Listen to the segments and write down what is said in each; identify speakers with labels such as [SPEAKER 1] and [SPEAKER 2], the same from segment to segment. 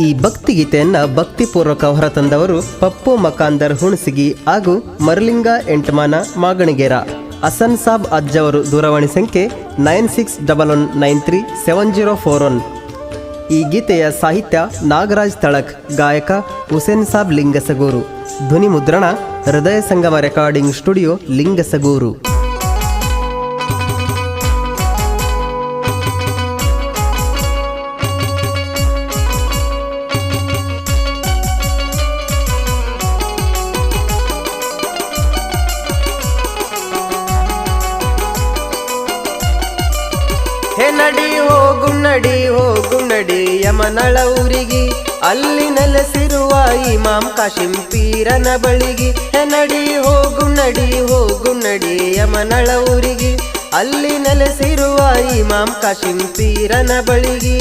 [SPEAKER 1] ಈ ಭಕ್ತಿಗೀತೆಯನ್ನು ಭಕ್ತಿಪೂರ್ವಕ ಹೊರತಂದವರು ಪಪ್ಪು ಮಕಾಂದರ್ ಹುಣಸಿಗಿ ಹಾಗೂ ಮರಲಿಂಗ ಎಂಟಮಾನ ಮಾಗಣಿಗೇರ. ಹಸನ್ ಸಾಬ್ ಅಜ್ಜವರು ದೂರವಾಣಿ ಸಂಖ್ಯೆ 9611937041. ಈ ಗೀತೆಯ ಸಾಹಿತ್ಯ ನಾಗರಾಜ್ ತಳಕ್, ಗಾಯಕ ಹುಸೇನ್ ಸಾಬ್ ಲಿಂಗಸಗೂರು. ಧ್ವನಿ ಮುದ್ರಣ ಹೃದಯ ಸಂಗಮ ರೆಕಾರ್ಡಿಂಗ್ ಸ್ಟುಡಿಯೋ ಲಿಂಗಸಗೂರು.
[SPEAKER 2] ಹೋಗು ನಡಿ ಯಮನಳ ಊರಿಗೆ, ಅಲ್ಲಿ ನೆಲೆಸಿರುವ ಇಮಾಮ್ ಕಾಶಿಂ ಪೀರನ ಬಳಿಗೆ. ಹೋಗು ನಡಿ ಯಮನಳ ಊರಿಗೆ, ಅಲ್ಲಿ ನೆಲೆಸಿರುವ ಇಮಾಮ್ ಕಾಶಿಂ ಪೀರನ ಬಳಿಗೆ.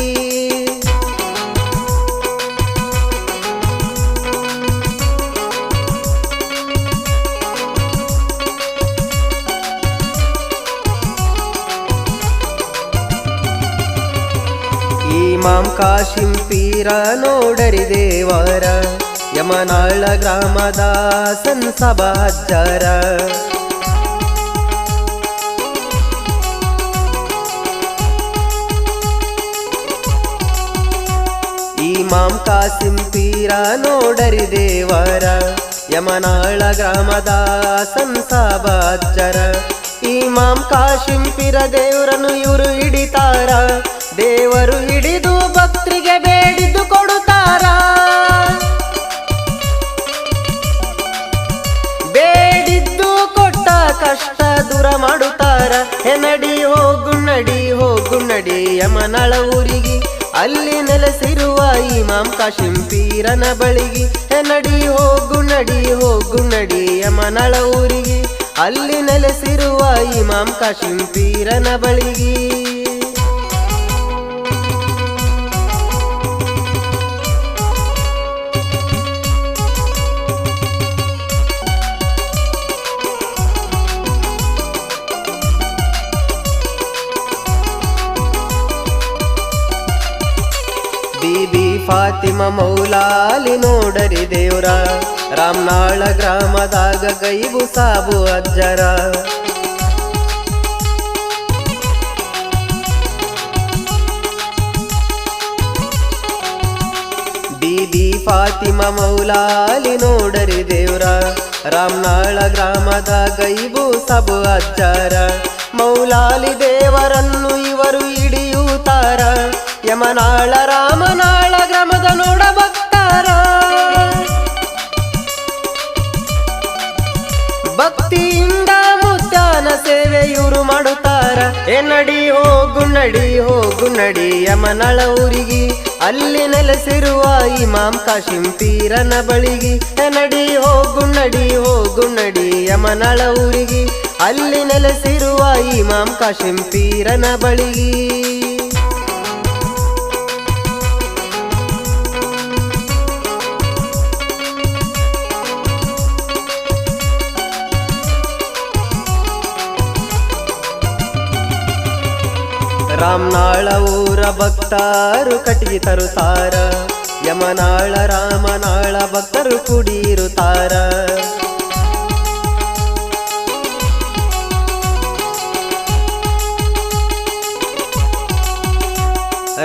[SPEAKER 2] ಇಮಾಮ್ ಕಾಶಿಂ ಪೀರ ನೋಡರಿ ದೇವರ, ಯಮನಾಳ ಗ್ರಾಮದ ಸನ್ಸಬ ಅಜ್ಜರ. ಇಮಾಮ್ ಕಾಶಿಂ ಪೀರ ನೋಡರಿ ದೇವರ, ಯಮನಾಳ ಗ್ರಾಮದ ಸನ್ಸಬ ಅಜ್ಜರ. ಇಮಾಮ್ ಕಾಶಿಂ ಪೀರ ದೇವರನ್ನು ಇವರು ಹಿಡಿತಾರ, ದೇವರು ಹಿಡಿದು ಭಕ್ತರಿಗೆ ಬೇಡಿದ್ದು ಕೊಡುತ್ತಾರ. ಬೇಡಿದ್ದು ಕೊಟ್ಟ ಕಷ್ಟ ದೂರ ಮಾಡುತ್ತಾರ. ಹೋಗು ನಡಿ ಯಮನಳ ಊರಿಗೆ, ಅಲ್ಲಿ ನೆಲೆಸಿರುವ ಇಮಾಮ್ ಕಾಶಿಂ ಪೀರನ ಬಳಿಗೆ. ಹೋಗು ನಡಿ ಯಮನಳ ಊರಿಗೆ, ಅಲ್ಲಿ ನೆಲೆಸಿರುವ ಇಮಾಮ್ ಕಾಶಿಂ ಪೀರನ ಬಳಿಗೆ. ಬೀಬಿ ಫಾತಿಮಾ ಮೌಲಾಲಿ ನೋಡರಿ ದೇವ್ರ, ರಾಮನಾಳ ಗ್ರಾಮದಾಗ ಗೈಬು ಸಾಬು ಅಜ್ಜರ. ಬೀಬಿ ಫಾತಿಮಾ ಮೌಲಾಲಿ ನೋಡರಿ ದೇವ್ರ, ರಾಮನಾಳ ಗ್ರಾಮದ ಗೈಬು ಸಾಬು ಅಜ್ಜರ. ಮೌಲಾಲಿ ದೇವರನ್ನು ಇವರು ಹಿಡಿಯುತ್ತಾರ, ಯಮನಾಳ ರಾಮನಾಳ ಗ್ರಾಮದ ನೋಡ ಭಕ್ತಾರ. ಭಕ್ತಿಯಿಂದ ಮುದ್ದಾನ ಸೇವೆ ಇವರು ಮಾಡುತ್ತಾರ. ಹೋಗು ನಡಿ ಯಮನಳ ಊರಿಗೆ, ಅಲ್ಲಿ ನೆಲೆಸಿರುವ ಇಮಾಮ್ ಕಾಶಿಂ ಪೀರನ ಬಳಿಗೆ. ಹೋಗು ನಡಿ ಯಮನಳ ಊರಿಗೆ, ಅಲ್ಲಿ ನೆಲೆಸಿರುವ ಇಮಾಮ್ ಕಾಶಿಂ ಪೀರನ ಬಳಿಗೆ. ರಾಮನಾಳ ಊರ ಭಕ್ತರು ಕಟ್ಟಿಗೆ ತರುತ್ತಾರ, ಯಮನಾಳ ರಾಮನಾಳ ಭಕ್ತರು ಕುಡಿರುತ್ತಾರ.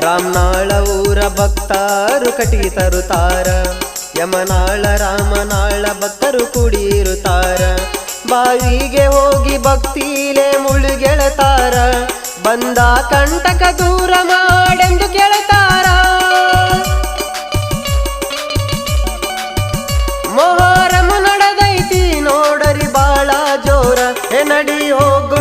[SPEAKER 2] ರಾಮನಾಳ ಊರ ಭಕ್ತರು ಕಟ್ಟಿಗೆ ತರುತ್ತಾರ, ಯಮನಾಳ ರಾಮನಾಳ ಭಕ್ತರು ಕುಡಿರುತ್ತಾರ. ಬಾವಿಗೆ ಹೋಗಿ ಭಕ್ತಿಲೇ ಮುಳುಗೆಳತಾರ, ಬಂದ ಕಂಟಕ ದೂರ ಮಾಡೆಂದು ಕೇಳುತ್ತಾರ. ಮೊಹರಂ ನಡೆದೈತಿ ನೋಡರಿ ಬಾಳ ಜೋರ. ಹೋಗು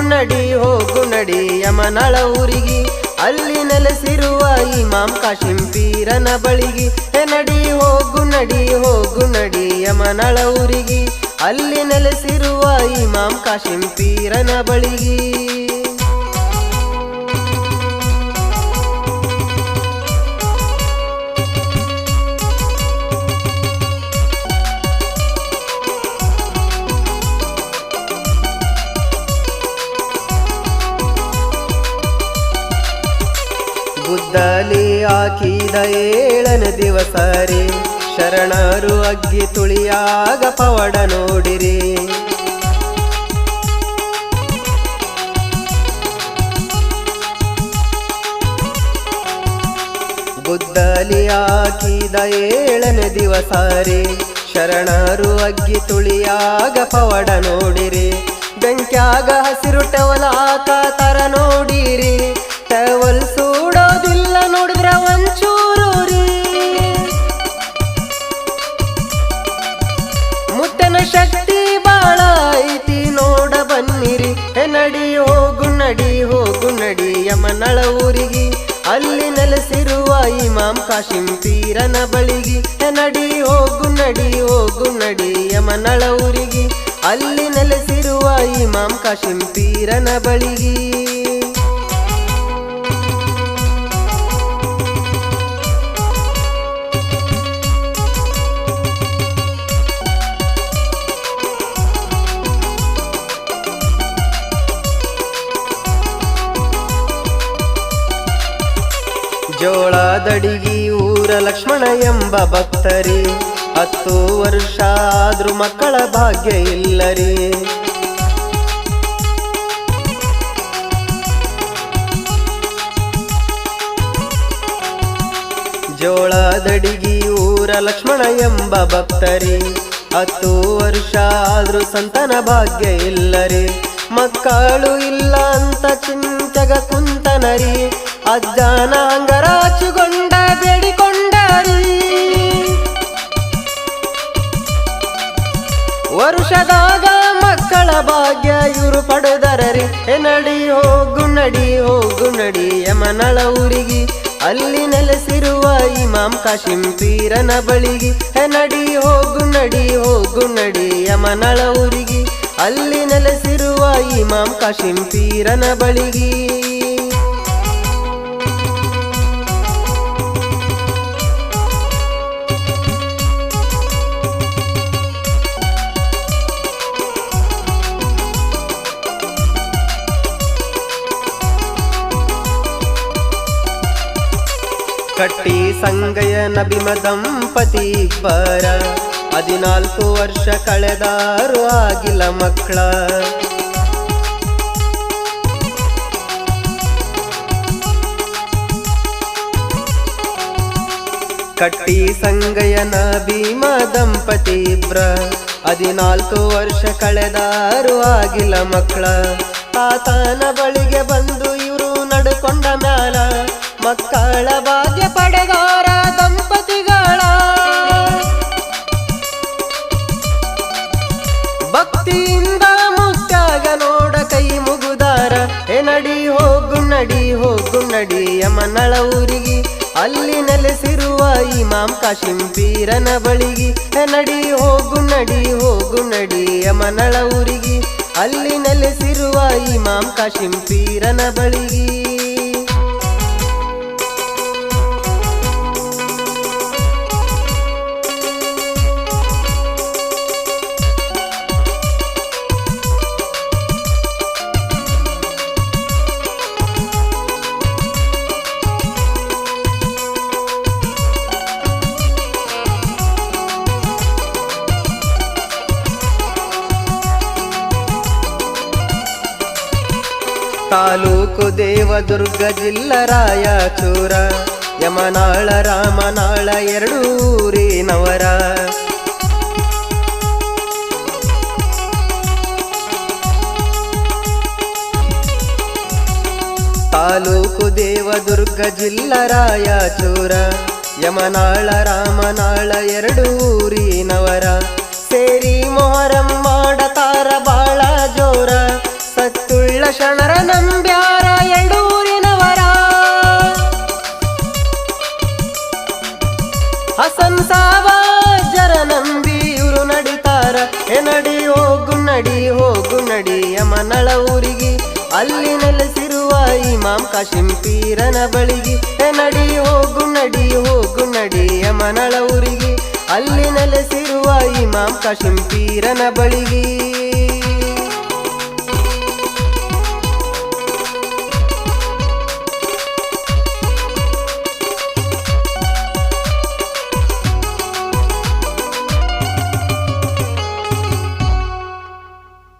[SPEAKER 2] ನಡಿ ಯಮನಳ ಊರಿಗೆ, ಅಲ್ಲಿ ನೆಲೆಸಿರುವ ಇಮಾಮ್ ಕಾಶಿಂ ಪೀರನ ಬಳಿಗೆ. ಹೋಗು ನಡಿ ಯಮನಳ ಊರಿಗೆ, ಅಲ್ಲಿ ನೆಲೆಸಿರುವ ಇಮಾಮ್ ಕಾಶಿಂ ಪೀರನ ಬಳಿಗೆ. ಗುದ್ದಲಿ ಹಾಕಿದ 7ನೇ ಏಳನೇ ದಿವಸ ರೀ ಶರಣರು ಅಗ್ಗಿ ತುಳಿಯಾಗ ಪವಡ ನೋಡಿರಿ. ಗುದ್ದಲಿ ಹಾಕಿದ ಏಳನೇ ದಿವಸ ರೀ ಶರಣರು ಅಗ್ಗಿ ತುಳಿಯಾಗ ಪವಡ ನೋಡಿರಿ. ಬೆಂಕ್ಯಾಗ ಹಸಿರು ಟವಲ್ ಹಾಕತಾರ ನೋಡಿರಿ. ಟವಲ್ ಸೂಡೋದಿಲ್ಲ ನೋಡಿದ್ರ ಒಂಚೂರು ರೀ. ಮುತ್ತನ ಶಕ್ತಿ ಬಾಳ ಐತಿ ನೋಡ ಬನ್ನಿರಿ. ನಡಿ ಹೋಗು ನಡಿ ಹೋಗು ನಡಿ ಯಮನಳ ಊರಿಗೆ, ಅಲ್ಲಿ ನೆಲೆಸಿರುವ ಇಮಾಮ್ ಕಾಶಿಂ ಪೀರನ ಬಳಿಗೆ. ನಡಿ ಹೋಗು ನಡಿ ಹೋಗು ನಡಿ ಯಮನಳ ಊರಿಗೆ, ಅಲ್ಲಿ ನೆಲೆಸಿರುವ ಇಮಾಮ್ ಕಾಶಿಂ ಪೀರನ ಬಳಿಗೆ. ಜೋಳದಡಿಗಿ ಊರ ಲಕ್ಷ್ಮಣ ಎಂಬ ಭಕ್ತರಿ, 10 ವರ್ಷ ಆದ್ರೂ ಮಕ್ಕಳ ಭಾಗ್ಯ ಇಲ್ಲರಿ. ಜೋಳದಡಿಗಿ ಊರ ಲಕ್ಷ್ಮಣ ಎಂಬ ಭಕ್ತರಿ, 10 ವರ್ಷ ಆದ್ರೂ ಸಂತಾನ ಭಾಗ್ಯ ಇಲ್ಲರಿ. ಮಕ್ಕಳು ಇಲ್ಲ ಅಂತ ಚಿಂತೆಗ ಕುಂತನರಿ, ಅಜ್ಜನ ಅಂಗರಾಚುಗೊಂಡ ಬೇಡಿಕೊಂಡರಿ. ವರುಷದಾಗ ಮಕ್ಕಳ ಭಾಗ್ಯ ಇವರು ಪಡೆದರರಿ. ನಡಿ ಹೋಗು ನಡಿ ಹೋಗು ನಡಿ ಯಮನಳ ಊರಿಗೆ, ಅಲ್ಲಿ ನೆಲೆಸಿರುವ ಇಮಾಮ್ ಕಾಶಿಂ ಪೀರನ ಬಳಿಗೆ. ನಡಿ ಹೋಗು ನಡಿ ಹೋಗು ನಡಿ ಯಮನಳ ಊರಿಗೆ, ಅಲ್ಲಿ ನೆಲೆಸಿರುವ ಇಮಾಮ್ ಕಾಶಿಂ ಪೀರನ ಬಳಿಗೆ. ಕಟ್ಟಿ ಸಂಗಯ್ಯನ ಭೀಮ ದಂಪತಿ ಇಬ್ಬರ, 14 ವರ್ಷ ಕಳೆದಾರು ಆಗಿಲ್ಲ ಮಕ್ಕಳ. ಕಟ್ಟಿ ಸಂಗಯ್ಯನ ಭೀಮ ದಂಪತಿ ಇಬ್ರ, 14 ವರ್ಷ ಕಳೆದಾರು ಆಗಿಲ್ಲ ಮಕ್ಕಳ. ತಾತನ ಬಳಿಗೆ ಬಂದು ಇವರು ನಡ್ಕೊಂಡ ಮ್ಯಾಲ, ಮಕ್ಕಳ ಭಾಗ್ಯ ಪಡೆದಾರ ದಂಪತಿಗಳ. ಭಕ್ತಿಯಿಂದ ಮುತ್ಯಾಗ ನೋಡ ಕೈ ಮುಗುದಾರ. ನಡಿ ಹೋಗು ನಡಿ ಹೋಗು ನಡಿ ಯಮನಳ ಊರಿಗೆ, ಅಲ್ಲಿ ನೆಲೆಸಿರುವ ಇಮಾಮ್ ಕಾಶಿಂ ಪೀರನ ಬಳಿಗೆ. ನಡಿ ಹೋಗು ನಡಿ ಹೋಗು ನಡಿ ಯಮನಳ ಊರಿಗೆ, ಅಲ್ಲಿ ನೆಲೆಸಿರುವ ಇಮಾಮ್ ಕಾಶಿಂ ಪೀರನ ಬಳಿಗೆ. ತಾಲೂಕು ದೇವದುರ್ಗ ಜಿಲ್ಲಾ ರಾಯಚೂರ, ಯಮನಾಳ ರಾಮನಾಳ 2 ಊರಿನವರ. ತಾಲೂಕು ದೇವದುರ್ಗ ಜಿಲ್ಲಾ ರಾಯಚೂರ, ಯಮನಾಳ ರಾಮನಾಳ 2 ಊರಿನವರ. ಸೇರಿ ಮೊಹರಂ ಮಾಡತಾರ ಬಾಳ ಜೋರ, ಸತ್ತುಳ್ಳ ಶರಣರ ನಂಬ್ಯಾರ 2 ಊರಿನವರ. ಹಸನ್ ಸಾವಾಜರ ನಂಬಿ ಇವರು ನಡಿತಾರ. ನಡಿ ಹೋಗು ನಡಿ ಹೋಗು ನಡಿ ಯಮನಳ ಊರಿಗೆ, ಅಲ್ಲಿ ನೆಲೆಸಿರುವ ಇಮಾಮ್ ಕಾಶಿಂ ಪೀರನ ಬಳಿಗೆ. ನಡಿ ಹೋಗು ನಡಿ ಹೋಗು ನಡಿ ಯಮನಳ ಊರಿಗೆ, ಅಲ್ಲಿ ನೆಲೆಸಿರುವ ಇಮಾಮ್ ಕಾಶಿಂ ಪೀರನ ಬಳಿಗೆ.